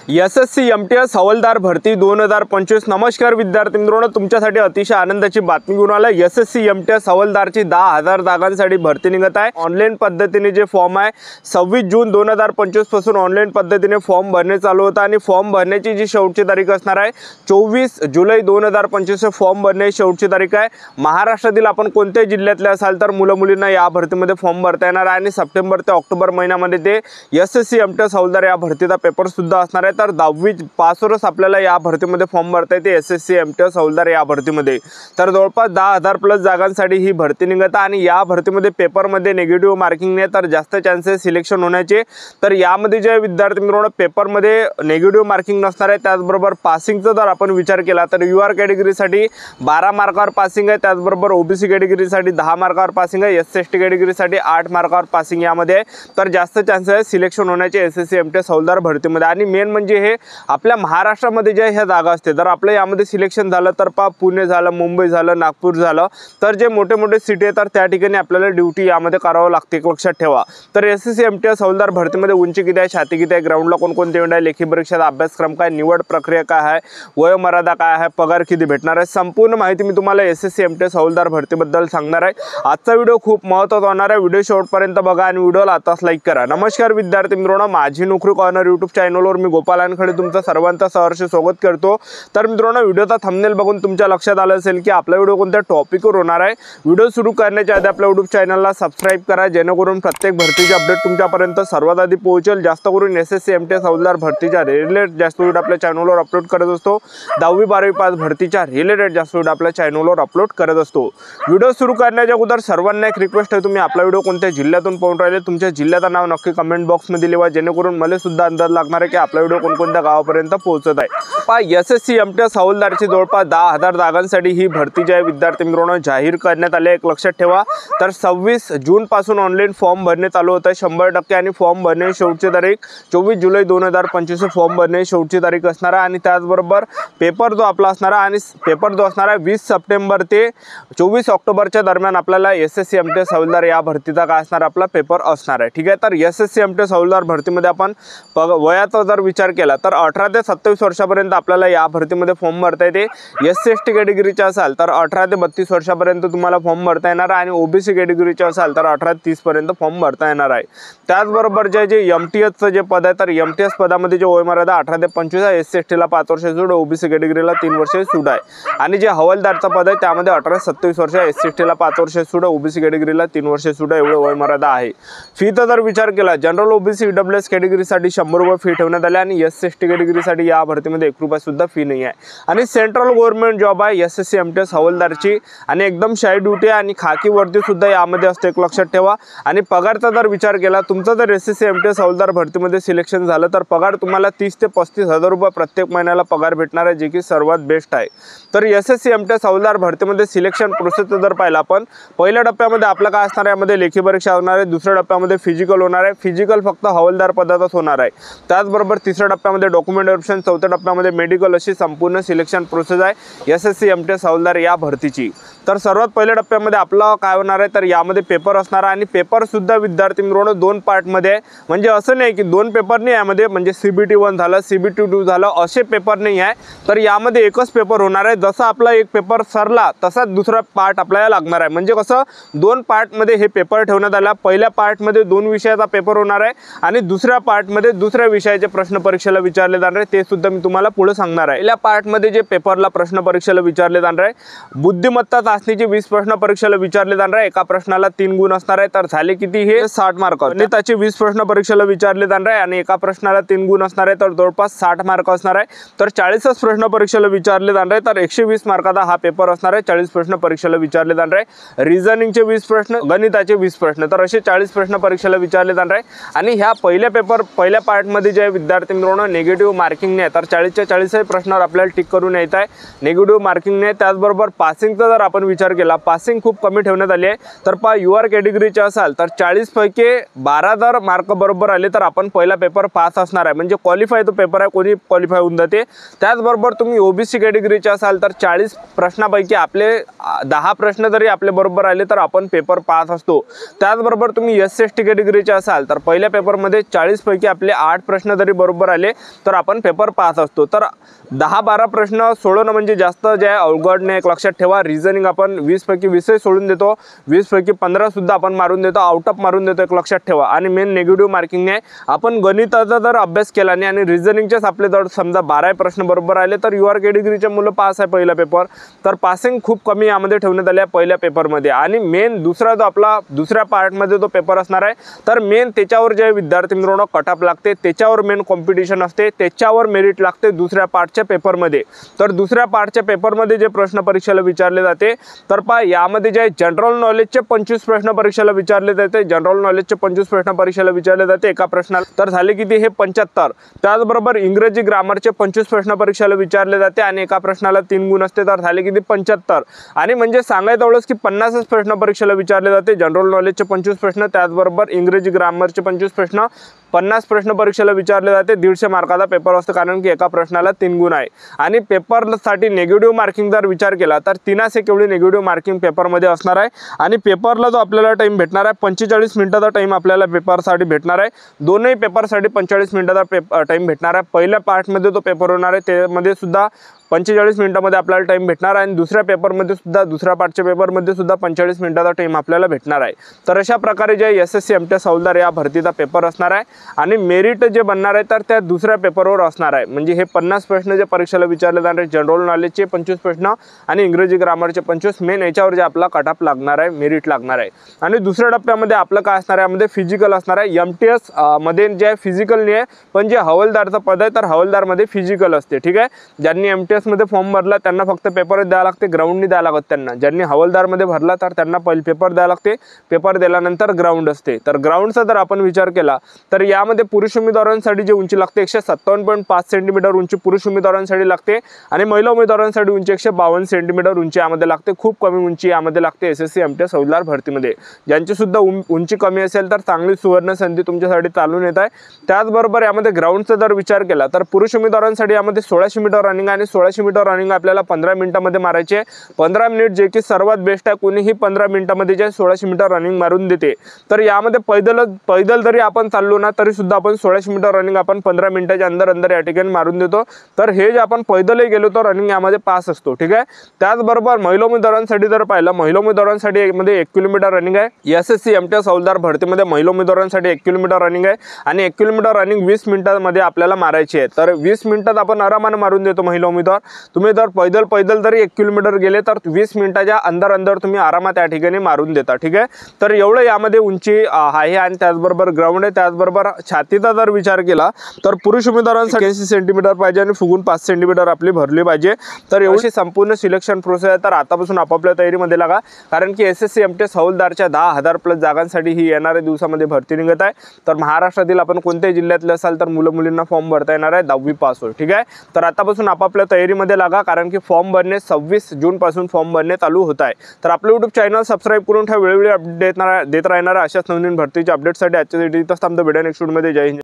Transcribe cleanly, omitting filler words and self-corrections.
SSC MTS हवालदार भरती 2025। नमस्कार विद्यार्थी मित्रांनो, तुमच्यासाठी अतिशय आनंदाची बातमी घेऊन आला। एसएससी एमटीएस हवालदारची 10,000 जागांसाठी भरती निघत आहे। ऑनलाईन पद्धतीने जे फॉर्म आहे 26 जून 2025 पासून ऑनलाईन पद्धतीने फॉर्म भरणे चालू होता आणि फॉर्म भरण्याची जी शेवटची तारीख असणार आहे 24 जुलै 2025 फॉर्म भरण्याची शेवटची तारीख आहे। महाराष्ट्रातील आपण कोणत्याही जिल्ह्यातले असाल तर मुलं मुलींना या भरतीमध्ये फॉर्म भरता येणार आहे आणि सप्टेंबर ते ऑक्टोबर महिन्यामध्ये ते एसएससी एमटीएस हवालदार या भरतीचा पेपर सुद्धा असणार आहे। तर 10वी पासवरच आपल्याला या भरतीमध्ये फॉर्म भरता येते एसएससी एमटीएस हवालदार या भरतीमध्ये। तर जवळपास 10,000 प्लस जागांसाठी ही भरती निघत आहे आणि या भरतीमध्ये पेपरमध्ये नेगेटिव्ह मार्किंग नाही तर जास्त चान्सेस सिलेक्शन होण्याचे। तर यामध्ये जे विद्यार्थी मित्रांनो पेपरमध्ये नेगेटिव्ह मार्किंग नसणार आहे, त्याचबरोबर पासिंगचा जर आपण विचार केला तर यूआर कॅटेगरीसाठी 12 मार्कावर पासिंग आहे, त्याचबरोबर ओबीसी कॅटेगरीसाठी 10 मार्कावर पासिंग आहे, एससी कॅटेगरीसाठी 8 मार्कावर पासिंग यामध्ये आहे। तर जास्त चान्सेस सिलेक्शन होण्याचे एसएससी एमटीएस हवालदार भरतीमध्ये। आणि मेन म्हणजे हे आपल्या महाराष्ट्रामध्ये जे ह्या जागा असते तर आपल्या यामध्ये सिलेक्शन झालं तर पुणे झालं, मुंबई झालं, नागपूर झालं, तर जे मोठे मोठे सिटी आहे तर त्या ठिकाणी आपल्याला ड्युटी यामध्ये करावं लागते, लक्षात ठेवा। तर एसएससी एमटीएस हवालदार भरतीमध्ये उंची किती आहे, छाती किती आहे, ग्राउंडला कोणकोणते इव्हेंट आहे, लेखी परीक्षेचा अभ्यासक्रम काय, निवड प्रक्रिया काय आहे, वयोमर्यादा काय आहे, पगार किती भेटणार आहे, संपूर्ण माहिती मी तुम्हाला एसएससी एमटीएस हवालदार भरतीबद्दल सांगणार आहे। आजचा व्हिडिओ खूप महत्त्वाचा होणार आहे, व्हिडिओ शेवटपर्यंत बघा आणि व्हिडिओला आताच लाईक करा। नमस्कार विद्यार्थी मित्रांनो, माझी नोकरी कॉर्नर यूट्यूब चॅनलवर मी गोपाल वानखडे तुमचं सर्वांचं सहर्ष स्वागत करतो। तर मित्रांनो व्हिडिओचा थंबनेल बघून तुमच्या लक्षात आलं असेल की आपला व्हिडिओ कोणत्या टॉपिकवर होणार आहे। व्हिडिओ सुरू करण्याच्या आधी आपल्या यूट्यूब चॅनलला सबस्क्राइब करा, जेणेकरून प्रत्येक भरतीचे अपडेट तुमच्यापर्यंत सर्वात आधी पोहोचेल। जास्त करून एसएससी एमटीएस हवालदार भरतीच्या रिलेटेड जास्त व्हिडिओ आपल्या चॅनलवर अपलोड करत असतो। 10वी 12वी पास भरतीच्या रिलेटेड जास्त व्हिडिओ आपल्या चॅनलवर अपलोड करत असतो। व्हिडिओ सुरू करण्याच्या अगोदर सर्वांना एक रिक्वेस्ट आहे, तुम्ही आपला व्हिडिओ कोणत्या जिल्ह्यातून पाहून राहिले तुमच्या जिल्ह्याचं नाव नक्की कमेंट बॉक्समध्ये लिहा, जेणेकरून मला सुद्धा अंदाज लागणार आहे की आपला व्हिडिओ कोणकोणत्या गावापर्यंत पोहोचत आहे। एसएससी एमटीएस हवालदारची जवळपास 10,000 जागांसाठी ही भरती जी आहे विद्यार्थी मित्रांनो जाहीर करण्यात आली आहे। एक लक्षात ठेवा, तर 26 जून पासून ऑनलाईन फॉर्म भरणे चालू होत आहे 100% आणि फॉर्म भरणे शेवटची तारीख 24 जुलै 2025 फॉर्म भरणे शेवटची तारीख असणार आहे। आणि त्याचबरोबर पेपर जो आपला असणार आहे आणि पेपर जो असणार आहे 20 सप्टेंबर ते 24 ऑक्टोबरच्या दरम्यान आपल्याला एसएससी एमटीएस हवालदार या भरतीचा काय असणार आपला पेपर असणार आहे, ठीक आहे। तर एसएससी एमटीएस हवालदार भरतीमध्ये आपण वयाचा जर विचार केला तर 18 ते 27 वर्षापर्यंत आपल्याला या भरतीमध्ये फॉर्म भरता येते। एससी एसटी कॅटेगरीचे असाल तर 18 ते 32 वर्षापर्यंत तुम्हाला फॉर्म भरता येणार आहे आणि ओबीसी कॅटेगरीचे असाल तर 18 ते 30 पर्यंत फॉर्म भरता येणार आहे। त्याचबरोबर जे एमटीएसचं जे पद आहे तर एमटीएस पदामध्ये जे वयोमर्यादा 18 ते 25 आहे, एससी एसटीला 5 वर्ष सूट, ओबीसी कॅटेगरीला 3 वर्ष सूट आहे। आणि जे हवालदारचं पद आहे त्यामध्ये 18 ते 27 वर्ष, एससी एसटीला 5 वर्ष सूट, ओबीसी कॅटेगरीला 3 वर्ष सूट आहे, एवढं वयोमर्यादा आहे। फीचा जर विचार केला जनरल ओबीसी ईडब्ल्यूएस कॅटेगरीसाठी 100 रुपये फी ठेवण्यात आली आणि एससी एसटी कॅटेगरीसाठी या भरतीमध्ये 1 रुपया सुद्धा फी नाही आहे। आणि सेंट्रल गव्हर्नमेंट जॉब आहे एसएससी एमटीएस हवालदारची आणि एकदम शाई ड्युटी आहे आणि खाकी वर्दी सुद्धा यामध्ये असते, एक लक्षात ठेवा। आणि पगारचा जर विचार केला, तुमचं जर एसएससी एमटीएस हवालदार भरतीमध्ये सिलेक्शन झालं तर पगार तुम्हाला 30 ते 35 हजार रुपये प्रत्येक महिन्याला पगार भेटणार आहे, जे की सर्वात बेस्ट आहे। तर एसएससी एमटीएस हवालदार भरतीमध्ये सिलेक्शन प्रोसेसचं जर पाहिलं आपण, पहिल्या टप्प्यामध्ये आपलं काय असणार आहे, यामध्ये लेखी परीक्षा होणार आहे, दुसऱ्या टप्प्यामध्ये फिजिकल होणार आहे, फिजिकल फक्त हवालदार पदाचाच होणार आहे। त्याचबरोबर तिसऱ्या टप्प्यामध्ये डॉक्युमेंट व्हेरिफिकेशन, चौथ्या टप्प्यामध्ये मेडिकल, अशी संपूर्ण सिलेक्शन प्रोसेस आहे एसएससी एमटीएस हवालदार या भरतीची। तर सर्वात पहिल्या टप्प्यामध्ये आपलं काय होणार आहे तर यामध्ये पेपर असणार आहे आणि पेपर सुद्धा विद्यार्थी मित्रांनो 2 पार्टमध्ये आहे। म्हणजे असं नाही की 2 पेपर नाही यामध्ये, म्हणजे CBT 1 झालं, CBT 2 झालं, असे पेपर नाही आहे। तर यामध्ये एकच पेपर होणार आहे। जसा आपला एक पेपर सरला तसाच दुसरा पार्ट आपल्याला लागणार आहे। म्हणजे कसं 2 पार्टमध्ये हे पेपर ठेवण्यात आला। पहिल्या पार्टमध्ये 2 विषयाचा पेपर होणार आहे आणि दुसऱ्या पार्टमध्ये दुसऱ्या विषयाचे प्रश्न परीक्षेला विचारले जाणार आहे, ते सुद्धा मी तुम्हाला पुढे सांगणार आहे। पहिल्या पार्टमध्ये जे पेपरला प्रश्न परीक्षेला विचारले जाणार आहे, बुद्धिमत्ता चाचणीचे 20 प्रश्न परीक्षेला विचारले जाणार आहे, एका प्रश्नाला 3 गुण असणार आहे। तर झाले किती हे 60 मार्क। गणिताचे 20 प्रश्न परीक्षेला विचारले जाणार आहे आणि एका प्रश्नाला 3 गुण असणार आहे, तर जवळपास 60 मार्क असणार आहे। तर 40च प्रश्न परीक्षेला विचारले जाणार आहे, तर 120 मार्काचा हा पेपर असणार आहे। 40 प्रश्न परीक्षेला विचारले जाणार आहे, रिझनिंगचे 20 प्रश्न, गणिताचे 20 प्रश्न, तर असे 40 प्रश्न परीक्षेला विचारले जाणार आहे। आणि ह्या पहिल्या पार्टमध्ये जे विद्यार्थी मित्रांनो नेगेटिव्ह मार्किंग नाही, तर 40च्या 40 प्रश्नावर आपल्याला टिक करून यायचं आहे, नेगेटिव्ह मार्किंग नाही। त्याचबरोबर पासिंगचा जर आपण आपण विचार केला, पासिंग खूप कमी ठेवण्यात आली आहे. तर पहा UR कॅटेगरीचे असाल तर 40 पैकी 12 जर मार्क बरोबर आले तर आपण पहिला पेपर पास असणार आहे, म्हणजे क्वालिफाय तो पेपर आहे, कोणी क्वालिफाय होऊन जाते. त्याचबरोबर तुम्ही OBC कॅटेगरीचे असाल तर 40 प्रश्नापैकी आपले 10 प्रश्न जरी आपले बरोबर आले तर आपण पेपर पास असतो. त्याचबरोबर तुम्ही SC/ST कॅटेगरीचे असाल तर पहिल्या पेपरमध्ये 40 पैकी आपले 8 प्रश्न जरी बरोबर आले तर आपण पेपर पास असतो. तर 10-12 प्रश्न सोडवणं म्हणजे जास्त जे आहे अवघड नाही. एक लक्षात ठेवा, रिझनिंग आपण 20 पैकी 20 सोडून देतो, 20 पैकी 15 सुद्धा आपण मारून देतो, आउट ऑफ मारून देतो, एक लक्षात ठेवा. आणि मेन नेगेटिव्ह मार्किंग नाही. आपण गणिताचा जर अभ्यास केला नाही आणि रिझनिंगचेच आपले जर समजा 12 प्रश्न बरोबर आले तर UR कॅटेगरीचे मुलं पास आहे पहिला पेपर. तर पासिंग खूप कमी यामध्ये ठेवण्यात आले आहे पहिल्या पेपरमध्ये. आणि मेन दुसरा जो आपला दुसऱ्या पार्टमध्ये जो पेपर असणार आहे तर मेन त्याच्यावर जे विद्यार्थी मित्रांनो कट ऑफ लागते, त्याच्यावर मेन कॉम्पिटिशन असते, त्याच्यावर मेरिट लागते दुसऱ्या पार्टच्या पेपरमध्ये. तर दुसऱ्या पार्टच्या पेपरमध्ये जे प्रश्न परीक्षेला विचारले जाते तर पहा यामध्ये जे जनरल नॉलेजचे 25 प्रश्न परीक्षेला विचारले जाते. जनरल नॉलेजचे 25 प्रश्न परीक्षेला विचारले जाते एका प्रश्नाला. तर झाले किती हे 75. त्याचबरोबर इंग्रजी ग्रामरचे 25 प्रश्न परीक्षेला विचारले जाते आणि एका प्रश्नाला 3 गुण असते. तर झाले किती 75. आणि म्हणजे सांगायचं एवढंच की 50 प्रश्न परीक्षेला विचारले जाते. जनरल नॉलेजचे 25 प्रश्न, त्याचबरोबर इंग्रजी ग्रामरचे 25 प्रश्न, 50 प्रश्न परीक्षेला विचारले जाते. 150 मार्काचा पेपर असतो कारण की एका प्रश्नाला 3 गुण आहे. आणि पेपरसाठी नेगेटिव्ह मार्किंग जर विचार केला तर 3 एवढी नेगेटिव्ह मार्किंग पेपरमध्ये असणार आहे. आणि पेपरला जो आपल्याला टाइम भेटणार आहे 45 मिनिटाचा टाइम आपल्याला पेपरसाठी भेटणार आहे. दोन्ही पेपरसाठी 45 मिनिटाचा टाइम भेटणार आहे. पहिल्या पार्टमध्ये जो पेपर होणार आहे त्यामध्ये सुद्धा 45 मिनिटांमध्ये आपल्याला टाइम भेटणार आहे आणि दुसऱ्या पेपरमध्ये सुद्धा दुसऱ्या पार्टच्या पेपरमध्ये सुद्धा 45 मिनिटाचा टाइम आपल्याला भेटणार आहे. तर अशा प्रकारे जे SSC MTS हवालदार या भरतीचा पेपर असणार आहे. आणि मेरिट जे बनणार आहे तर त्या दुसऱ्या पेपरवर असणार आहे. म्हणजे हे 50 प्रश्न जे परीक्षेला विचारले जाणार आहे, जनरल नॉलेजचे 25 प्रश्न आणि इंग्रजी ग्रामरचे 25, मेन याच्यावर जे आपला कट ऑफ लागणार आहे, मेरिट लागणार आहे. आणि दुसऱ्या टप्प्यामध्ये आपलं काय असणार आहे, यामध्ये फिजिकल असणार आहे. MTS मध्ये जे फिजिकल नाही आहे, पण जे हवालदारचं पद आहे तर हवालदारमध्ये फिजिकल असते. ठीक आहे, ज्यांनी MTS मध्ये फॉर्म भरला त्यांना फक्त पेपर द्यावा लागते, ग्राउंड द्यावं लागत त्यांना. ज्यांनी हवालदार मध्ये भरला तर त्यांना पहिले पेपर द्यावा लागते, पेपर दिल्यानंतर ग्राउंड असते. तर ग्राउंडचा जर आपण विचार केला तर यामध्ये पुरुष उमेदवारांसाठी जे उंची लागते 157.5 सेंटीमीटर उंची पुरुष उमेदवारांसाठी लागते आणि महिला उमेदवारांसाठी उंची 152 सेंटीमीटर उंची यामध्ये लागते. खूप कमी उंची यामध्ये लागते SSC MTS हवालदार भरतीमध्ये. ज्यांची सुद्धा उंची कमी असेल तर चांगली सुवर्ण संधी तुमच्यासाठी चालून येत आहे. त्याचबरोबर यामध्ये ग्राउंडचा जर विचार केला तर पुरुष उमेदवारांसाठी यामध्ये 1600 मीटर रनिंग आणि 1600 मीटर रनिंग आपल्याला 15 मिनिटांमध्ये मारायचे. 15 मिनिट जे की सर्वात बेस्ट आहे. कोणीही 15 मिनिटांमध्ये जे 1600 मीटर रनिंग मारून देते. तर यामध्ये पैदल जरी आपण चाललो ना तरी सुद्धा आपण 1600 मीटर रनिंग आपण 15 मिनिटाच्या अंदर या ठिकाणी मारून देतो. तर हे जे आपण पैदलही गेलो तर रनिंग यामध्ये पास असतो. ठीक आहे, त्याचबरोबर महिला उमेदवारांसाठी जर पाहिलं, महिला उमेदवारांसाठी यामध्ये 1 किलोमीटर रनिंग आहे. SSC MTS हवालदार भरतीमध्ये महिला उमेदवारांसाठी 1 किलोमीटर रनिंग आहे आणि 1 किलोमीटर रनिंग 20 मिनिटांमध्ये आपल्याला मारायची आहे. तर 20 मिनिटात आपण आरामाने मारून देतो महिला उमेदवार. तुम्ही जर पैदल जरी 1 किलोमीटर गेले तर 20 मिनिटाच्या अंदर तुम्ही आरामात या ठिकाणी मारून देता. ठीक आहे, तर एवढं यामध्ये उंची आहे आणि त्याचबरोबर ग्राउंड आहे. त्याचबरोबर छातीचा जर विचार केला तर पुरुष उमेदवारांसाठी 80 सेंटीमीटर पाहिजे आणि फुगून 5 सेंटीमीटर आपली भरली पाहिजे. तर एवढी संपूर्ण सिलेक्शन प्रोसेस आहे. तर आतापासून आपापल्या तयारीमध्ये लागा, कारण की SSC MTS हवालदारच्या 10,000+ जागांसाठी ही येणाऱ्या दिवसामध्ये भरती निघत आहे. तर महाराष्ट्रातील आपण कोणत्याही जिल्ह्यातले असाल तर मुलींना फॉर्म भरता येणार आहे 10वी पास होईल. ठीक आहे, तर आतापासून आपापल्या तयारीमध्ये लागा, कारण की फॉर्म भरणे 26 जून पासून फॉर्म भरणे चालू होत आहे. तर आपलं YouTube चॅनल सबस्क्राईब करून ठेवा, वेळोवेळी अपडेट देत राहणार अशाच नवीन भरतीच्या अपडेटसाठी. आजच्या इथंच थांबतो, भेटूया नेक्स्ट व्हिडिओमध्ये. जय हिंद.